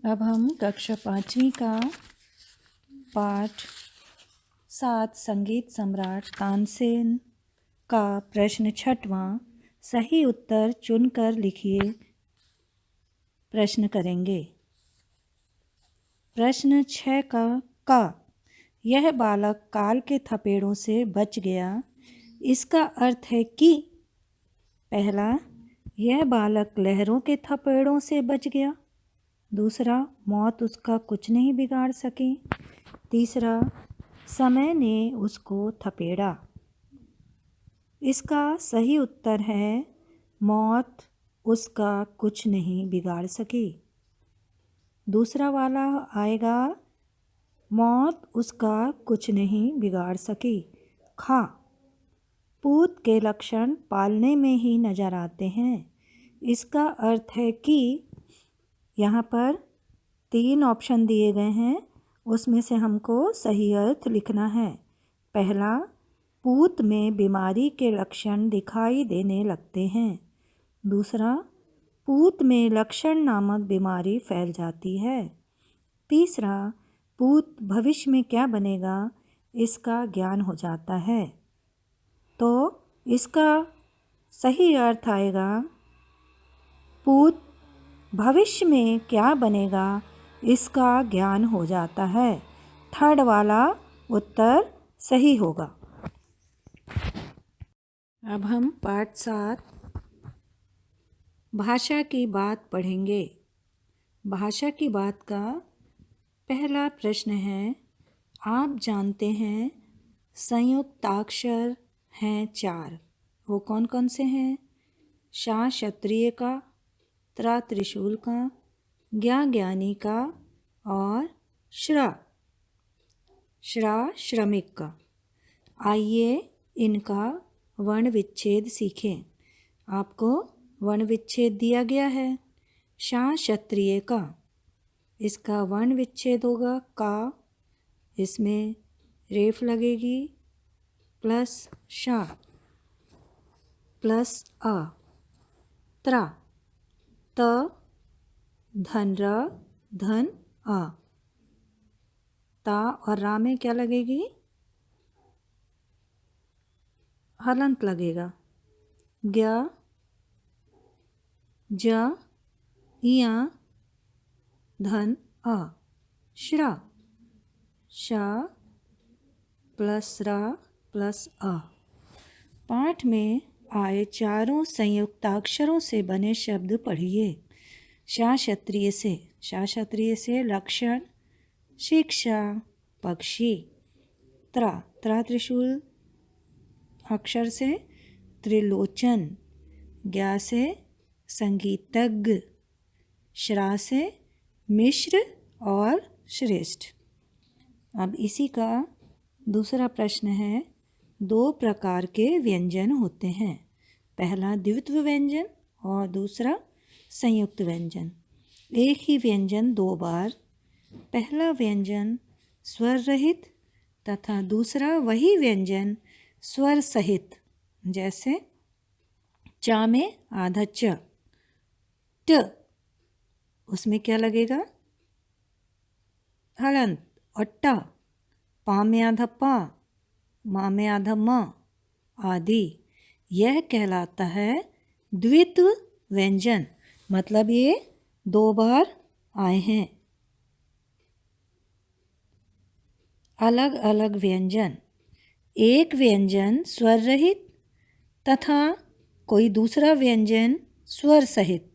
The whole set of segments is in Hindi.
अब हम कक्षा 5वीं का पाठ 7 संगीत सम्राट तानसेन का प्रश्न 6वां सही उत्तर चुनकर लिखिए प्रश्न करेंगे। प्रश्न 6 का यह बालक काल के थपेड़ों से बच गया, इसका अर्थ है कि पहला, यह बालक लहरों के थपेड़ों से बच गया। दूसरा, मौत उसका कुछ नहीं बिगाड़ सकी। तीसरा, समय ने उसको थपेड़ा। इसका सही उत्तर है मौत उसका कुछ नहीं बिगाड़ सकी। दूसरा वाला आएगा मौत उसका कुछ नहीं बिगाड़ सकी। खा, पूत के लक्षण पालने में ही नजर आते हैं। इसका अर्थ है कि यहाँ पर 3 ऑप्शन दिए गए हैं, उसमें से हमको सही अर्थ लिखना है। पहला, पूत में बीमारी के लक्षण दिखाई देने लगते हैं। दूसरा, पूत में लक्षण नामक बीमारी फैल जाती है। तीसरा, पूत भविष्य में क्या बनेगा इसका ज्ञान हो जाता है। तो इसका सही अर्थ आएगा पूत भविष्य में क्या बनेगा इसका ज्ञान हो जाता है। थर्ड वाला उत्तर सही होगा। अब हम पाठ 7 भाषा की बात पढ़ेंगे। भाषा की बात का पहला प्रश्न है, आप जानते हैं संयुक्ताक्षर हैं 4, वो कौन कौन से हैं? शा क्षत्रिय का, त्रा त्रिशूल का, ज्ञा ज्ञानी का और श्रा श्रमिक का। आइए इनका वर्ण विच्छेद सीखें। आपको वर्ण विच्छेद दिया गया है। शा क्षत्रिय का, इसका वर्ण विच्छेद होगा का, इसमें रेफ लगेगी प्लस शा प्लस अ। त्रा, त धन र धन अ। ता और रा में क्या लगेगी? हलंत लगेगा। ज्ञ ज इया धन अ। श्रा शा प्लस रा प्लस अ। पाठ में आए चारों संयुक्ताक्षरों से बने शब्द पढ़िए। शा क्षत्रिय से लक्षण शिक्षा पक्षी। त्रा त्रिशूल अक्षर से त्रिलोचन। ज्ञा से संगीतज्ञ। श्रा से मिश्र और श्रेष्ठ। अब इसी का दूसरा प्रश्न है, 2 प्रकार के व्यंजन होते हैं। पहला द्वित्व व्यंजन और दूसरा संयुक्त व्यंजन। एक ही व्यंजन 2 बार। पहला व्यंजन स्वर रहित तथा दूसरा वही व्यंजन स्वर सहित। जैसे चा में आधा च, ट, उसमें क्या लगेगा? हलंत। और टा, पा में आधा पा, मा में आधा मा आदि। यह कहलाता है द्वित्व व्यंजन, मतलब ये 2 बार आए हैं। अलग अलग व्यंजन। एक व्यंजन स्वर रहित तथा कोई दूसरा व्यंजन स्वर सहित।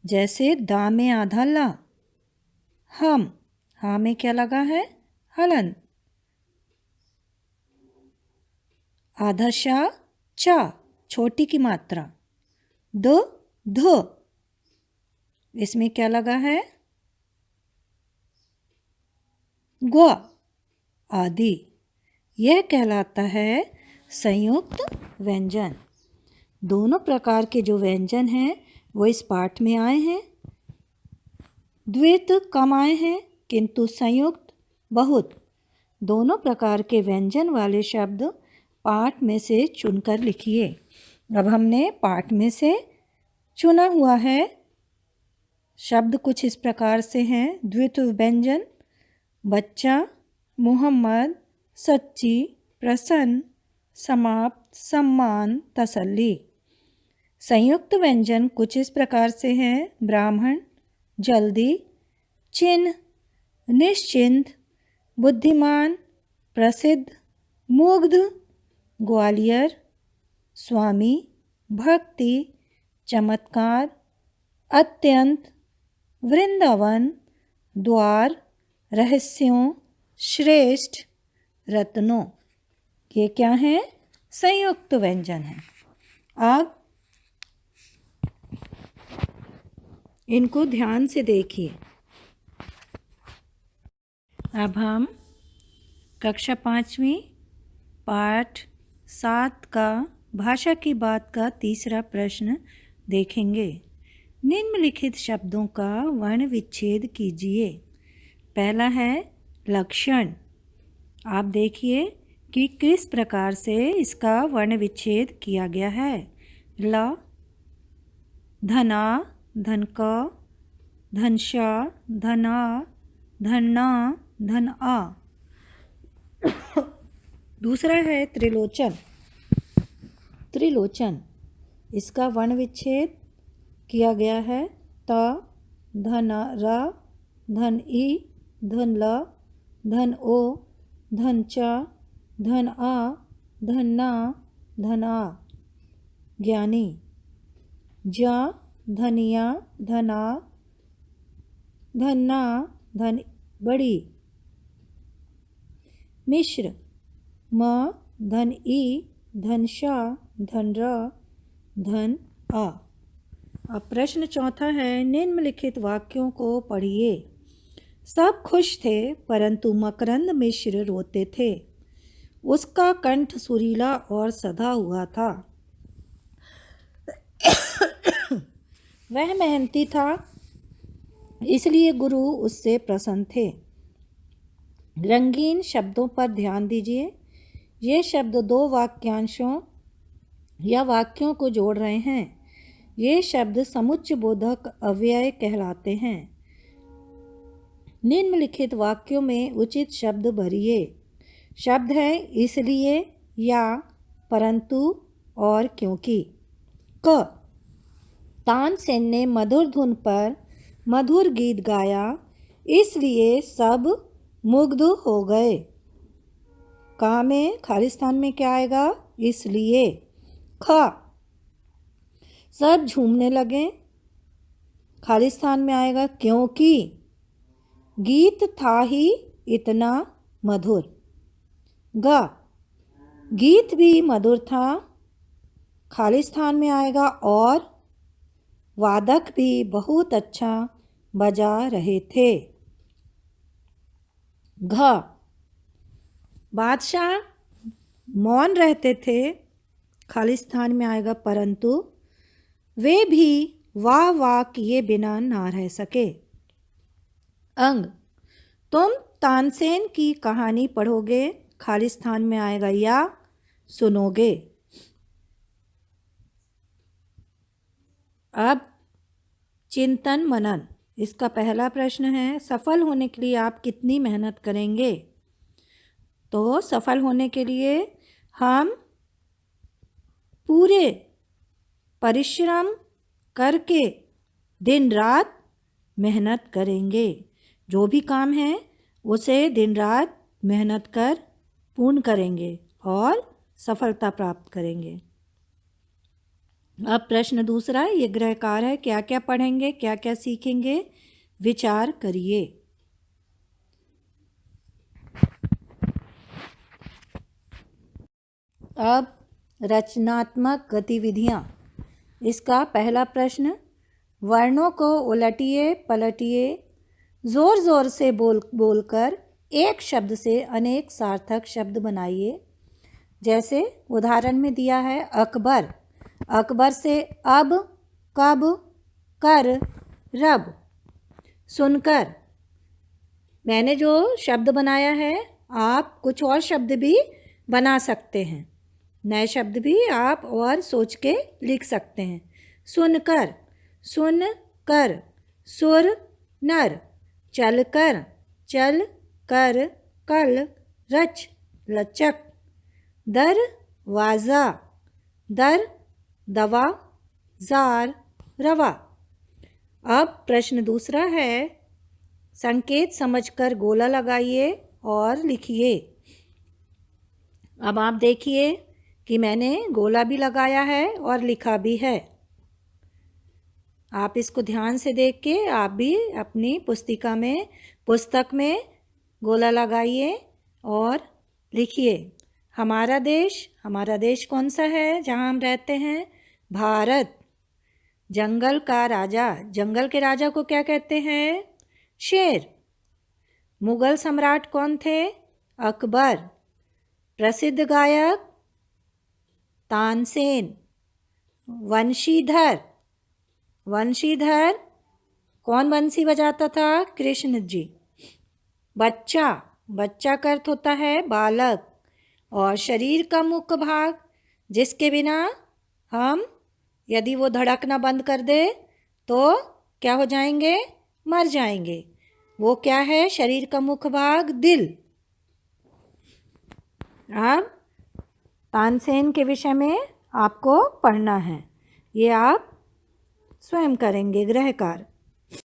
जैसे दा में आधा ला, हम, हा में क्या लगा है? हलंत। आधा शा, चा, छोटी की मात्रा। द, ध, इसमें क्या लगा है? ग्वा आदि। यह कहलाता है संयुक्त व्यंजन। दोनों प्रकार के जो व्यंजन हैं वो इस पाठ में आए हैं। द्वित कम आए हैं किंतु संयुक्त बहुत। दोनों प्रकार के व्यंजन वाले शब्द पाठ में से चुनकर लिखिए। अब हमने पाठ में से चुना हुआ है शब्द कुछ इस प्रकार से हैं। द्वित्व व्यंजन बच्चा, मोहम्मद, सच्ची, प्रसन्न, समाप्त, सम्मान, तसल्ली। संयुक्त व्यंजन कुछ इस प्रकार से हैं। ब्राह्मण, जल्दी, चिन्ह, निश्चिंत, बुद्धिमान, प्रसिद्ध, मुग्ध, ग्वालियर, स्वामी, भक्ति, चमत्कार, अत्यंत, वृंदावन, द्वार, रहस्यों, श्रेष्ठ, रत्नों। ये क्या है? संयुक्त व्यंजन है। अब इनको ध्यान से देखिए। अब हम कक्षा 5वीं पाठ 7 का भाषा की बात का तीसरा प्रश्न देखेंगे। निम्नलिखित शब्दों का वर्ण विच्छेद कीजिए। पहला है लक्षण। आप देखिए कि किस प्रकार से इसका वर्ण विच्छेद किया गया है। ल, धना, धनका, धनशा, धना, धन्ना, धनआ। दूसरा है त्रिलोचन। त्रिलोचन, इसका वर्ण विच्छेद किया गया है। त, धन र, धन ई, धन ल, धन ओ, धन च, धन आ, धन ना, धन आ। ज्ञानी, ज, धनिया, धना, धन्ना, धन बड़ी। मिश्र, म, धन ई, धन शा, धन र, धन आ। अब प्रश्न चौथा है, निम्नलिखित वाक्यों को पढ़िए। सब खुश थे परंतु मकरंद मिश्र रोते थे। उसका कंठ सुरीला और सधा हुआ था। वह मेहनती था इसलिए गुरु उससे प्रसन्न थे। रंगीन शब्दों पर ध्यान दीजिए। ये शब्द दो वाक्यांशों या वाक्यों को जोड़ रहे हैं। ये शब्द समुच्चय बोधक अव्यय कहलाते हैं। निम्नलिखित वाक्यों में उचित शब्द भरिए। शब्द है इसलिए, या, परंतु और क्योंकि। क, तानसेन ने मधुर धुन पर मधुर गीत गाया इसलिए सब मुग्ध हो गए। का में खालिस्तान में क्या आएगा? इसलिए। ख, सब झूमने लगे, खालिस्तान में आएगा क्योंकि गीत था ही इतना मधुर। ग, गीत भी मधुर था, खालिस्तान में आएगा और वादक भी बहुत अच्छा बजा रहे थे। घ, बादशाह मौन रहते थे, खालिस्तान में आएगा परंतु वे भी वाह वाह किए बिना ना रह सके। अंग, तुम तानसेन की कहानी पढ़ोगे, खालिस्तान में आएगा या सुनोगे। अब चिंतन मनन। इसका पहला प्रश्न है, सफल होने के लिए आप कितनी मेहनत करेंगे? तो सफल होने के लिए हम पूरे परिश्रम करके दिन रात मेहनत करेंगे। जो भी काम है उसे दिन रात मेहनत कर पूर्ण करेंगे और सफलता प्राप्त करेंगे। अब प्रश्न दूसरा, ये गृहकार है। क्या क्या पढ़ेंगे, क्या क्या सीखेंगे, विचार करिए। अब रचनात्मक गतिविधियाँ। इसका पहला प्रश्न, वर्णों को उलटिए पलटिए, ज़ोर ज़ोर से बोलकर एक शब्द से अनेक सार्थक शब्द बनाइए। जैसे उदाहरण में दिया है अकबर। अकबर से अब, कब, कर, रब। सुनकर, मैंने जो शब्द बनाया है आप कुछ और शब्द भी बना सकते हैं। नए शब्द भी आप और सोच के लिख सकते हैं। सुनकर, सुन कर, सुर नर, चल कर, चल कर, कल, रच, लचक, दरवाज़ा, दर, दवा, जार, रवा। अब प्रश्न दूसरा है, संकेत समझकर गोला लगाइए और लिखिए। अब आप देखिए कि मैंने गोला भी लगाया है और लिखा भी है। आप इसको ध्यान से देख के आप भी अपनी पुस्तक में गोला लगाइए और लिखिए। हमारा देश कौन सा है जहाँ हम रहते हैं? भारत। जंगल का राजा, जंगल के राजा को क्या कहते हैं? शेर। मुगल सम्राट कौन थे? अकबर। प्रसिद्ध गायक तानसेन। वंशीधर कौन बंसी बजाता था? कृष्ण जी। बच्चा का अर्थ होता है बालक। और शरीर का मुख्य भाग जिसके बिना हम यदि वो धड़कना बंद कर दे तो क्या हो जाएंगे? मर जाएंगे। वो क्या है? शरीर का मुख्य भाग दिल। अब तानसेन के विषय में आपको पढ़ना है, ये आप स्वयं करेंगे गृह कार्य।